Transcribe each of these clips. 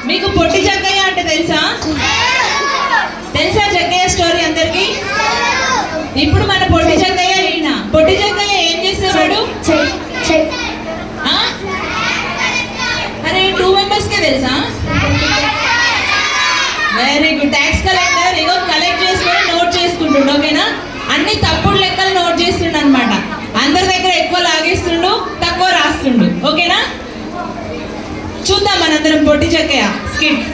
మీకు పొట్టి జగ్గయ్య అంటే తెలుసా? తెలుసా జగ్గయ్య స్టోరీ అందరికి? ఇప్పుడు మన పొట్టి జగ్గయ్య ఈయన. పొట్టి జగ్గయ్య ఏం చేసేవాడు? అరే 2 మెంబర్స్కే తెలుసా? Very good. ట్యాక్స్ కలెక్టర్ ఇగో కలెక్ట్ చేసుకొని నోట్ చేసుకుంటుండు. ఓకేనా? అన్ని తప్పుడు లెక్కలు నోట్ చేస్తుండు అనమాట. అందరి దగ్గర ఎక్కువ లాగేస్తుండు, తక్కువ రాస్తుండు. ఓకేనా? చూద్దాం మనందరం పొట్టి జగ్గయ్య స్కిట్.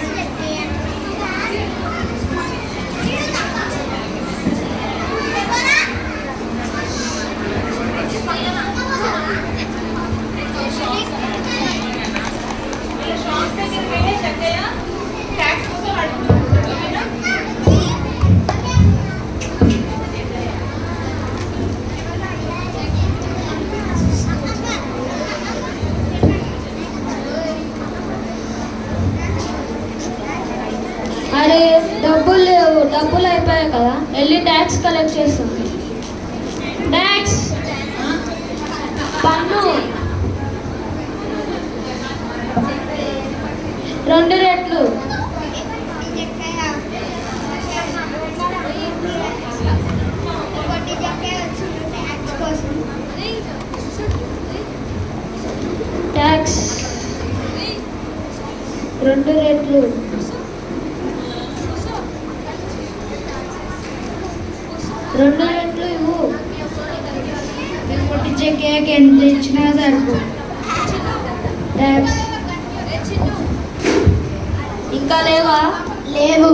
అరే డబ్బులు లేవు, డబ్బులు అయిపోయాయి కదా, వెళ్ళి ట్యాక్స్ కలెక్ట్ చేస్తాం. ట్యాక్స్ పన్ను 2 రెట్లు. ట్యాక్స్ 2 రెట్లు. రెండు రెట్లు ఇవ్వు. పొట్టి జగ్గయ్యకి ఎంత ఇచ్చినా సరిపో. ట్యాక్స్ ఇంకా లేవా? లేవు.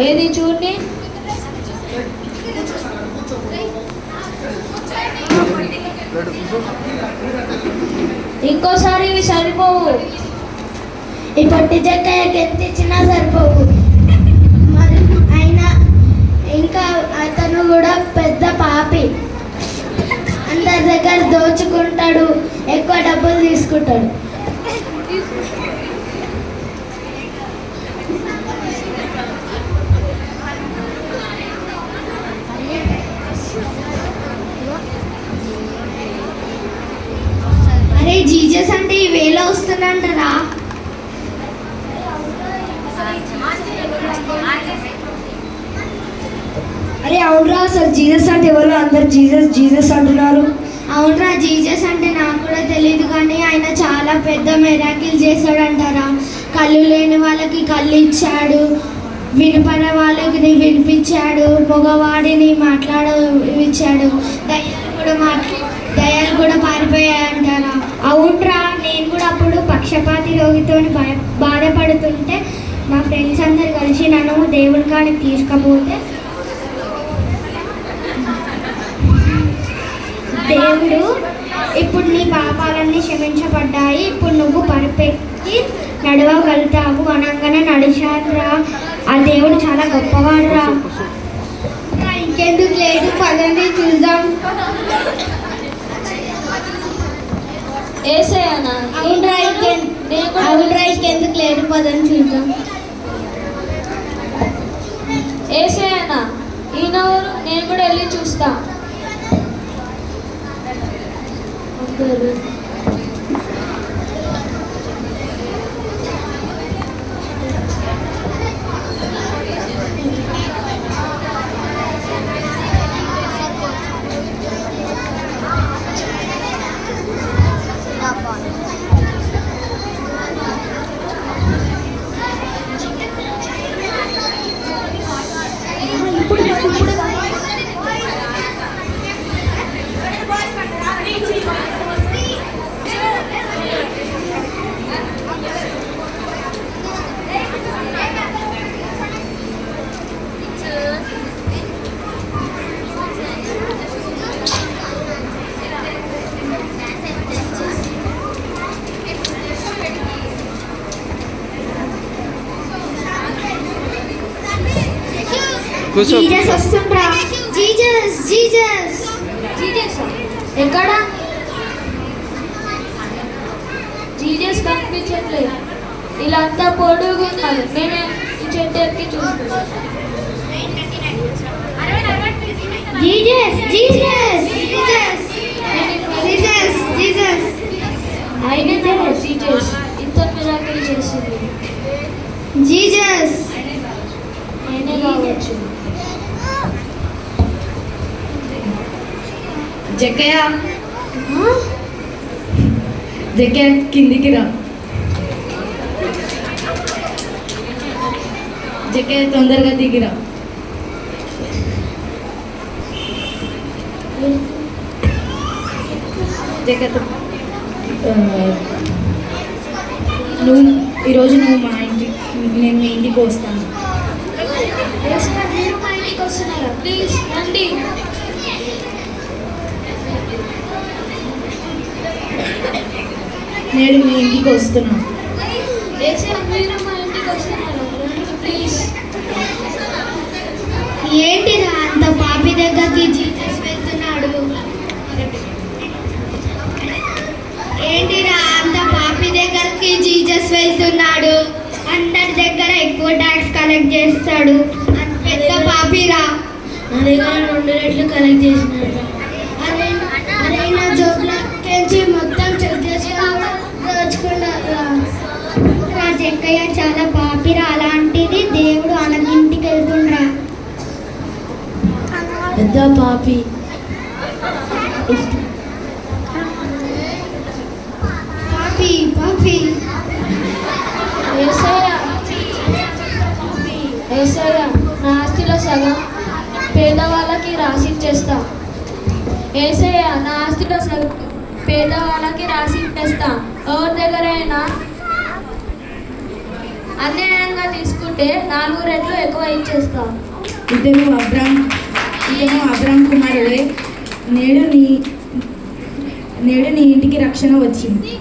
ఏది చూడండి. ఇంకోసారి ఇవి సరిపోవు. ఈ పొట్టి జగ్గయ్యకి ఎంత ఇచ్చినా సరిపోవు. మరి అయినా ఇంకా అతను కూడా పెద్ద పాపి. అందరి దగ్గర దోచుకుంటాడు, ఎక్కువ డబ్బులు తీసుకుంటాడు. అరే జీజస్ అంటే ఈ వేళ వస్తుందంటారా? అరే అవునరా, అసలు జీసస్ అంటే ఎవరు? అందరు జీసస్ జీసస్ అంటున్నారు. అవునరా, జీసస్ అంటే నాకు కూడా తెలియదు, కానీ ఆయన చాలా పెద్ద మిరాకిల్ చేశాడంటారా. కళ్ళు లేని వాళ్ళకి కళ్ళు ఇచ్చాడు, వినపడే వాళ్ళకి వినిపించాడు, మగవాడిని మాట్లాడిచ్చాడు, దయాలు కూడా పారిపోయాయంటారా. అవునరా, నేను కూడా అప్పుడు పక్షపాతి రోగితో బాధపడుతుంటే మా ఫ్రెండ్స్ అందరు కలిసి నన్ను దేవుడి కాడికి తీసుకుపోతే దేవుడు ఇప్పుడు నీ పాపాలన్నీ క్షమించబడ్డాయి, ఇప్పుడు నువ్వు పరిపెక్కి నడవగలుగుతావు అనగానే నడిచాడురా. ఆ దేవుడు చాలా గొప్పవాడురా. ఇంకెందుకు లేదు, పదండి చూద్దాం. అవునరా, ఇంకెందుకు లేదు, పదని చూద్దాం. ఏసేయనా ఈయన ఊరు, నేను కూడా వెళ్ళి చూస్తా. జీసస్ వస్తుండ్రా. జీసస్ జీసస్ జీసస్ ఎక్కడ? జీసస్ కనిపించట్లేదు. వీళ్ళంతా పొడుగున్నారు. నేను ఈ చెట్టు ఎక్కి చూస్తున్నాను. Jesus Jesus Jesus Jesus Jesus ఆయన జీసస్ ఇంత మిరాకిల్ చేసింది. జీసస్. నేనే కావచ్చు. జక్కయ్య జక్కయ్య కిందికి రా. జక్కయ్య తొందరగా దిగిరా. జక్కయ్య నువ్వు ఈరోజు నువ్వు మా ఇంటికి నేను మీ ఇంటికి వస్తాను. ఏసయ్య మీరు మా ఇంటికి వస్తున్నారా? ప్లీజ్ రండి. నేను మీ ఇంటికి వస్తున్నాను. ఏసయ్య మీరు మా ఇంటికి వస్తున్నారా? రండి ప్లీజ్. ఏంటిరా అంత పాపి దగ్గరికి జీసస్ వెళ్తున్నాడు? ఏంటిరా అంత పాపి దగ్గరికి జీసస్ వెళ్తున్నాడు? అందరి దగ్గర ఎక్కువ ట్యాక్స్ కలెక్ట్ చేస్తాడు. పెద్ద పాపిరా. నా దగ్గర 2 రెట్లు కలెక్ట్ చేసినాడు. అరే నా జోబులకి మొత్తం చెక్ చేసి దోచుకున్నారా? నా చెక్కయ్య చాలా పాపిరా. అలాంటిది దేవుడు అన్నగింటికి వెళ్తుండ్రా. పెద్ద పాపి. పాపి పాపి. ఏసయ్య ఏసయ్య నా ఆస్తిలో సగం పేదవాళ్ళకి రాసి ఇచ్చేస్తా. ఏసయ్య నా ఆస్తిలో సగం పేదవాళ్ళకి రాసి ఇచ్చేస్తా. ఎవరి దగ్గరైనా అన్యాయంగా తీసుకుంటే 4 రెట్లు ఎక్కువ ఇచ్చేస్తా. ఇతను అబ్రాం కుమారుడే. నేడు నీ ఇంటికి రక్షణ వచ్చింది.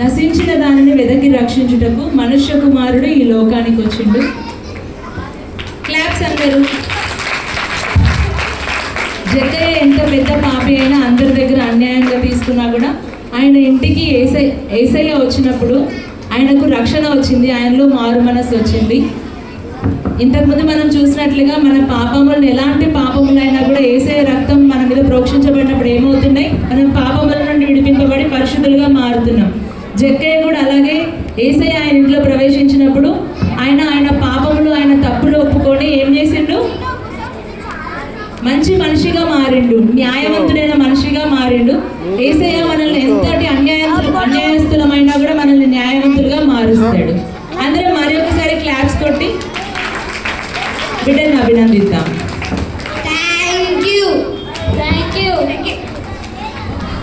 నశించిన దానిని వెదకి రక్షించుటకు మనుష్య కుమారుడు ఈ లోకానికి వచ్చిండు. క్లాప్స్ అందరూ. జక్కయ్య ఎంత పెద్ద పాపి అయినా అందరి దగ్గర అన్యాయంగా తీసుకున్నా కూడా ఆయన ఇంటికి ఏసయ్య వచ్చినప్పుడు ఆయనకు రక్షణ వచ్చింది, ఆయనలో మారు మనసు వచ్చింది. ఇంతకుముందు మనం చూసినట్లుగా మన పాపములను ఎలాంటి పాపములైనా కూడా ఏసయ్య రక్తం మన మీద ప్రోక్షించబడినప్పుడు ఏమవుతున్నాయి? మనం పాపముల నుండి విడిపింపబడి పరిశుద్ధులుగా మారుతున్నాం. జక్కయ్య కూడా అలాగే ఏసయ్య ఆయన ఇంట్లో ప్రవేశించినప్పుడు ఆయన పాపములు ఆయన తప్పులు ఒప్పుకొని ఏం చేసిండు? మంచి మనిషిగా మారిండు, న్యాయవంతుడైన మనిషిగా మారిండు. ఏసయ్య మనల్ని ఎంత